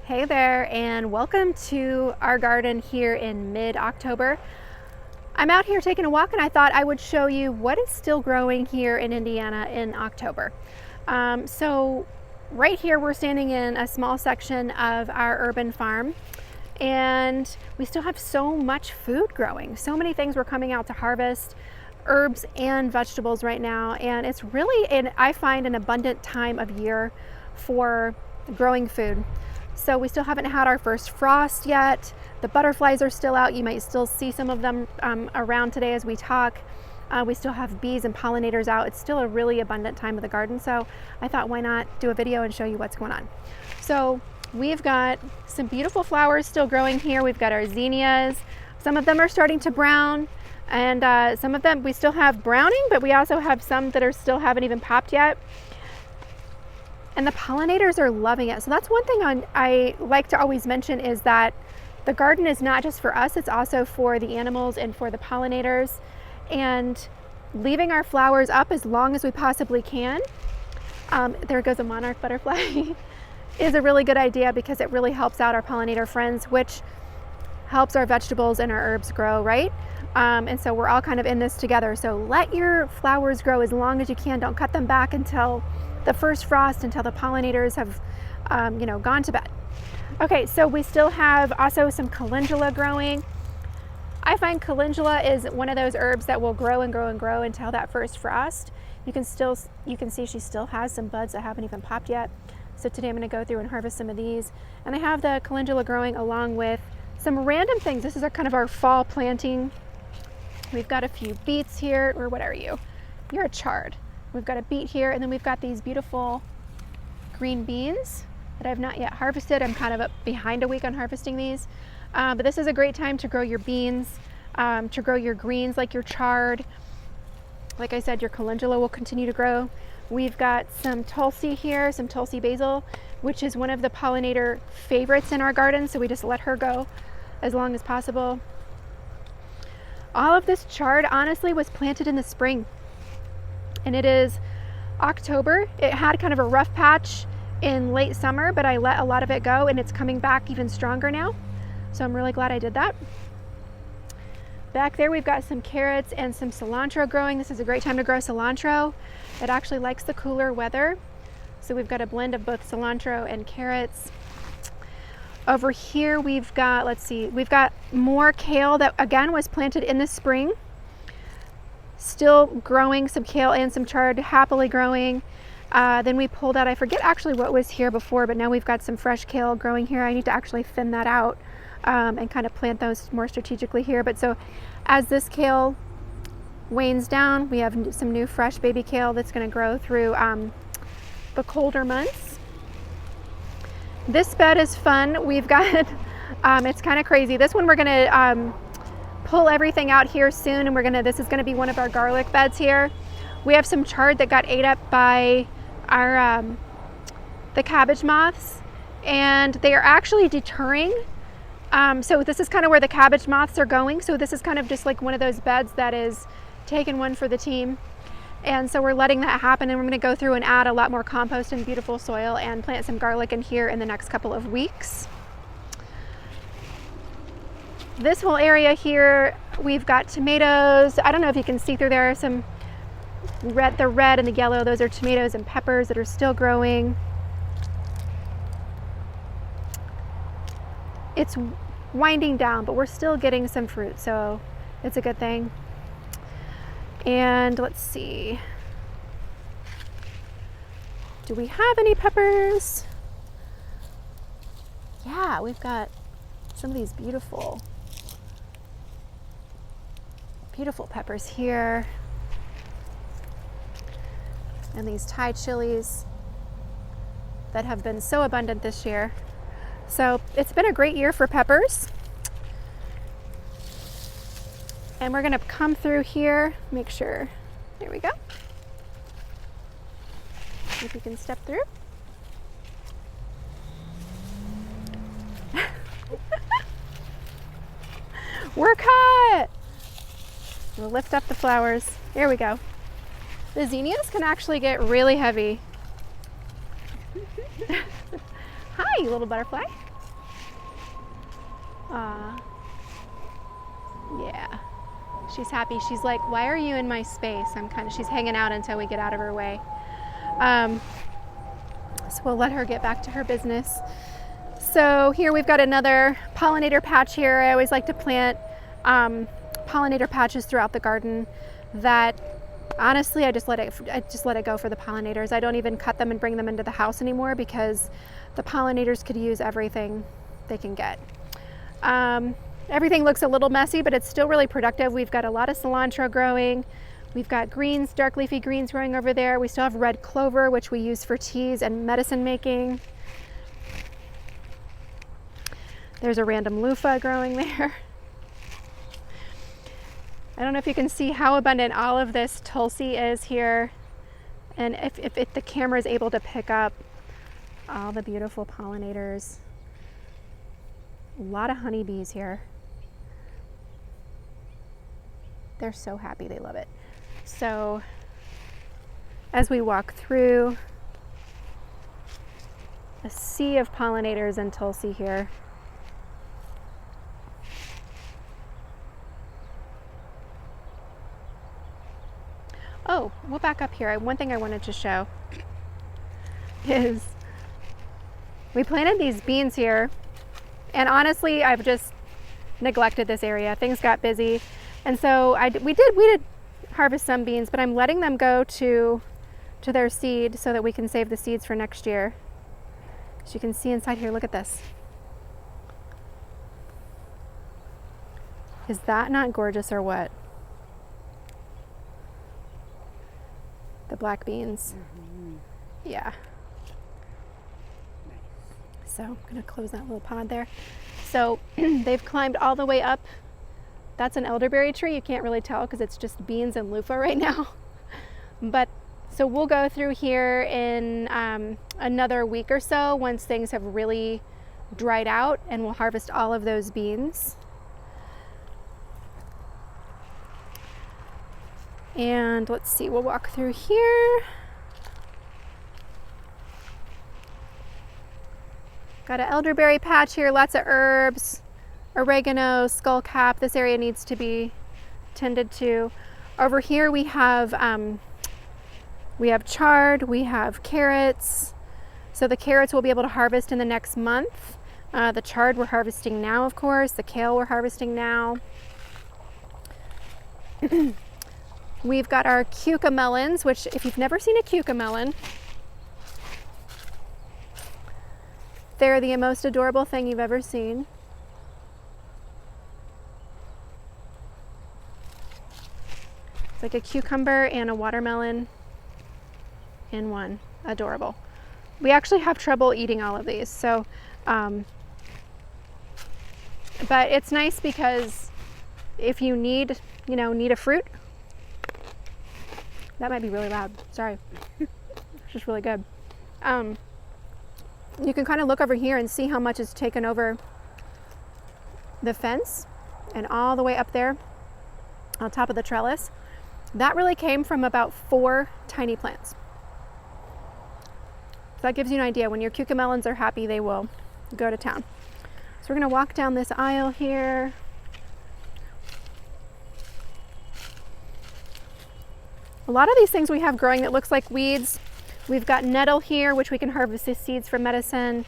Hey there, and welcome to our garden here in mid-October. I'm out here taking a walk, and I thought I would show you what is still growing here in Indiana in October. So right here we're standing in a small section of our urban farm, and we still have so much food growing. So many things we're coming out to harvest, herbs and vegetables right now, and it's really, I find, an abundant time of year for growing food. So we still haven't had our first frost yet. The butterflies are still out. You might still see some of them around today as we talk. We still have bees and pollinators out. It's still a really abundant time of the garden. So I thought, why not do a video and show you what's going on. So we've got some beautiful flowers still growing here. We've got our zinnias. Some of them are starting to brown, and some of them we still have browning, but we also have some that still haven't even popped yet. And the pollinators are loving it. So that's one thing I like to always mention, is that the garden is not just for us, it's also for the animals and for the pollinators. And leaving our flowers up as long as we possibly can, there goes a monarch butterfly, is a really good idea, because it really helps out our pollinator friends, which helps our vegetables and our herbs grow, right? And so we're all kind of in this together. So let your flowers grow as long as you can. Don't cut them back until the first frost, until the pollinators have gone to bed. Okay, so we still have also some calendula growing. I find calendula is one of those herbs that will grow and grow and grow until that first frost. You can see she still has some buds that haven't even popped yet. So today I'm going to go through and harvest some of these. And I have the calendula growing along with some random things. This is kind of our fall planting. We've got a few beets here. Or what are you? You're a chard. We've got a beet here, and then we've got these beautiful green beans that I've not yet harvested. I'm kind of behind a week on harvesting these. But this is a great time to grow your beans, to grow your greens like your chard. Like I said, your calendula will continue to grow. We've got some tulsi here, some tulsi basil, which is one of the pollinator favorites in our garden, so we just let her go as long as possible. All of this chard honestly was planted in the spring. And it is October. It had kind of a rough patch in late summer, but I let a lot of it go, and it's coming back even stronger now. So I'm really glad I did that. Back there we've got some carrots and some cilantro growing. This is a great time to grow cilantro. It actually likes the cooler weather. So we've got a blend of both cilantro and carrots. Over here we've got, we've got more kale that again was planted in the spring. Still growing, some kale and some chard happily growing. Then we pulled out, I forget actually what was here before, but now we've got some fresh kale growing here. I need to actually thin that out and kind of plant those more strategically here. But so as this kale wanes down, we have some new fresh baby kale that's going to grow through the colder months. This bed is fun. We've got, it's kind of crazy. This one we're going to pull everything out here soon, and this is going to be one of our garlic beds here. We have some chard that got ate up by our the cabbage moths, and they are actually deterring. So this is kind of where the cabbage moths are going. So this is kind of just like one of those beds that is taking one for the team. And so we're letting that happen, and we're going to go through and add a lot more compost and beautiful soil and plant some garlic in here in the next couple of weeks. This whole area here, we've got tomatoes. I don't know if you can see through there, some red, the red and the yellow, those are tomatoes and peppers that are still growing. It's winding down, but we're still getting some fruit, so it's a good thing. And let's see. Do we have any peppers? Yeah, we've got some of these beautiful peppers here, and these Thai chilies that have been so abundant this year. So it's been a great year for peppers. And we're going to come through here, make sure, there we go. If you can step through. We're caught! We'll lift up the flowers. There we go. The zinnias can actually get really heavy. Hi, little butterfly. Yeah. She's happy. She's like, why are you in my space? She's hanging out until we get out of her way. So we'll let her get back to her business. So here we've got another pollinator patch here. I always like to plant pollinator patches throughout the garden that honestly I just let it go for the pollinators. I don't even cut them and bring them into the house anymore because the pollinators could use everything they can get. Everything looks a little messy, but it's still really productive. We've got a lot of cilantro growing. We've got greens, dark leafy greens growing over there. We still have red clover, which we use for teas and medicine making. There's a random loofah growing there. I don't know if you can see how abundant all of this Tulsi is here. And if the camera is able to pick up all the beautiful pollinators. A lot of honeybees here. They're so happy, they love it. So as we walk through, a sea of pollinators and Tulsi here. Oh, we'll back up here. One thing I wanted to show is we planted these beans here, and honestly, I've just neglected this area. Things got busy, and so we did harvest some beans, but I'm letting them go to their seed so that we can save the seeds for next year. As you can see inside here, look at this. Is that not gorgeous or what? The black beans. Mm-hmm. Yeah. Nice. So I'm gonna close that little pod there. So they've climbed all the way up. That's an elderberry tree. You can't really tell because it's just beans and loofah right now. But so we'll go through here in another week or so once things have really dried out, and we'll harvest all of those beans. And let's see, we'll walk through here. Got an elderberry patch here, lots of herbs, oregano, skullcap. This area needs to be tended to. Over here we have chard, we have carrots. So the carrots we'll be able to harvest in the next month. The chard we're harvesting now, of course. The kale we're harvesting now. We've got our cucamelons, which if you've never seen a cucamelon, they're the most adorable thing you've ever seen. It's like a cucumber and a watermelon in one. Adorable. We actually have trouble eating all of these, so but it's nice because if you need a fruit. That might be really loud. Sorry. It's just really good. You can kind of look over here and see how much is taken over the fence and all the way up there on top of the trellis. That really came from about 4 tiny plants. So that gives you an idea. When your cucamelons are happy, they will go to town. So we're going to walk down this aisle here. A lot of these things we have growing that looks like weeds. We've got nettle here, which we can harvest the seeds for medicine.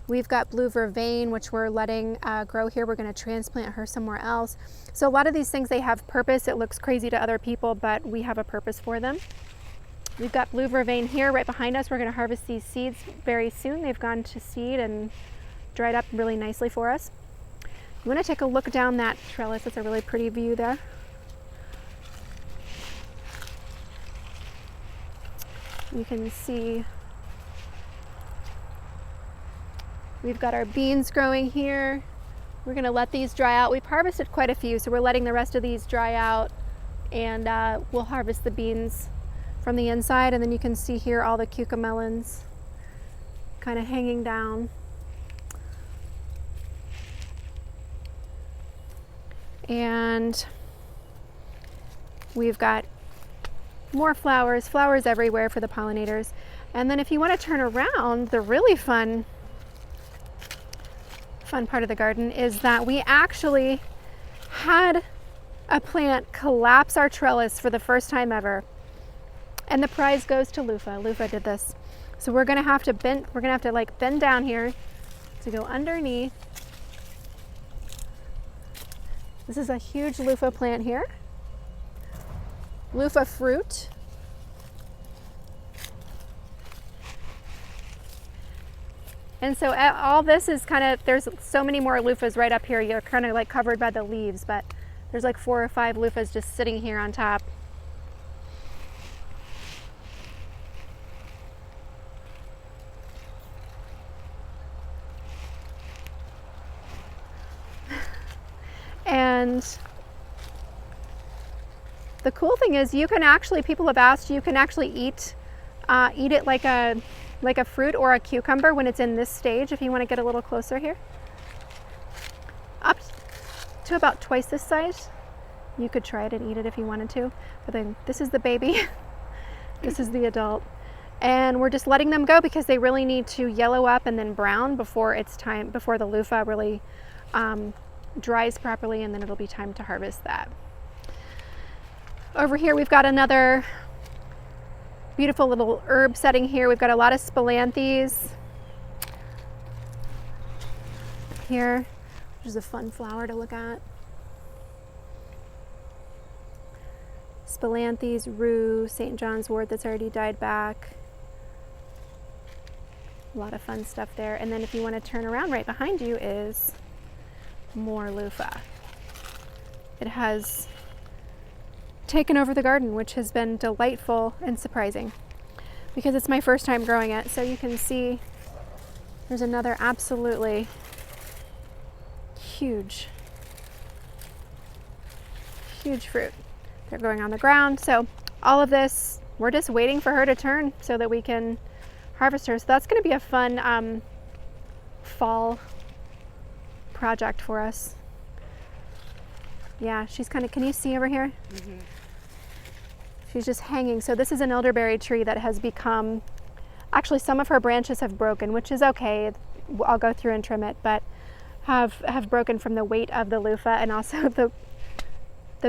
We've got blue vervain, which we're letting grow here. We're going to transplant her somewhere else. So a lot of these things, they have purpose. It looks crazy to other people, but we have a purpose for them. We've got blue vervain here right behind us. We're going to harvest these seeds very soon. They've gone to seed and dried up really nicely for us. You want to take a look down that trellis. It's a really pretty view there. You can see we've got our beans growing here. We're going to let these dry out. We've harvested quite a few, so we're letting the rest of these dry out, and we'll harvest the beans from the inside. And then you can see here all the cucamelons kind of hanging down. And we've got more flowers everywhere for the pollinators. And then if you want to turn around, the really fun fun part of the garden is that we actually had a plant collapse our trellis for the first time ever. And the prize goes to Loofah. Loofah did this. So we're gonna have to bend down here to go underneath. This is a huge loofah plant here. Loofah fruit. And so all this is kind of, there's so many more loofahs right up here. You're kind of like covered by the leaves, but there's like 4 or 5 loofahs just sitting here on top. And the cool thing is you can actually, people have asked, you can actually eat it like a fruit or a cucumber when it's in this stage, if you want to get a little closer here. Up to about twice this size. You could try it and eat it if you wanted to. But then this is the baby. This is the adult. And we're just letting them go because they really need to yellow up and then brown before it's time, before the loofah really dries properly, and then it'll be time to harvest that. Over here we've got another beautiful little herb setting here. We've got a lot of spilanthes here, which is a fun flower to look at. Spilanthes, rue, St. John's wort that's already died back. A lot of fun stuff there. And then if you want to turn around, right behind you is more loofah. It has taken over the garden, which has been delightful and surprising because it's my first time growing it. So you can see there's another absolutely huge fruit. They're growing on the ground. So all of this, we're just waiting for her to turn so that we can harvest her. So that's going to be a fun fall project for us. Yeah, she's kind of, can you see over here? Mm-hmm. She's just hanging. So this is an elderberry tree that has become, actually some of her branches have broken, which is okay. I'll go through and trim it, but have broken from the weight of the loofah and also the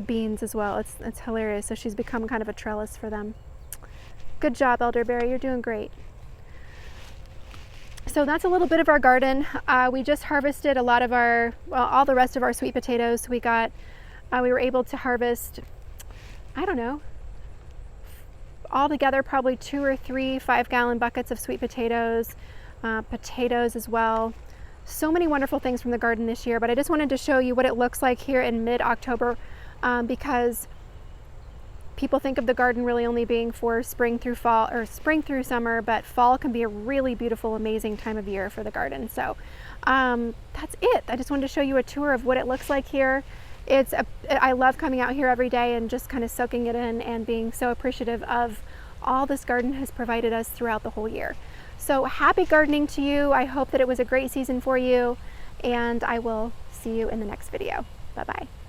beans as well. It's hilarious. So she's become kind of a trellis for them. Good job, elderberry. You're doing great. So that's a little bit of our garden. We just harvested a lot of our, well, all the rest of our sweet potatoes. We were able to harvest, I don't know, altogether probably 2 or 3 5-gallon buckets of sweet potatoes, potatoes as well. So many wonderful things from the garden this year, but I just wanted to show you what it looks like here in mid-October because people think of the garden really only being for spring through fall or spring through summer, but fall can be a really beautiful, amazing time of year for the garden. So that's it. I just wanted to show you a tour of what it looks like here. I love coming out here every day and just kind of soaking it in and being so appreciative of all this garden has provided us throughout the whole year. So happy gardening to you. I hope that it was a great season for you, and I will see you in the next video. Bye-bye.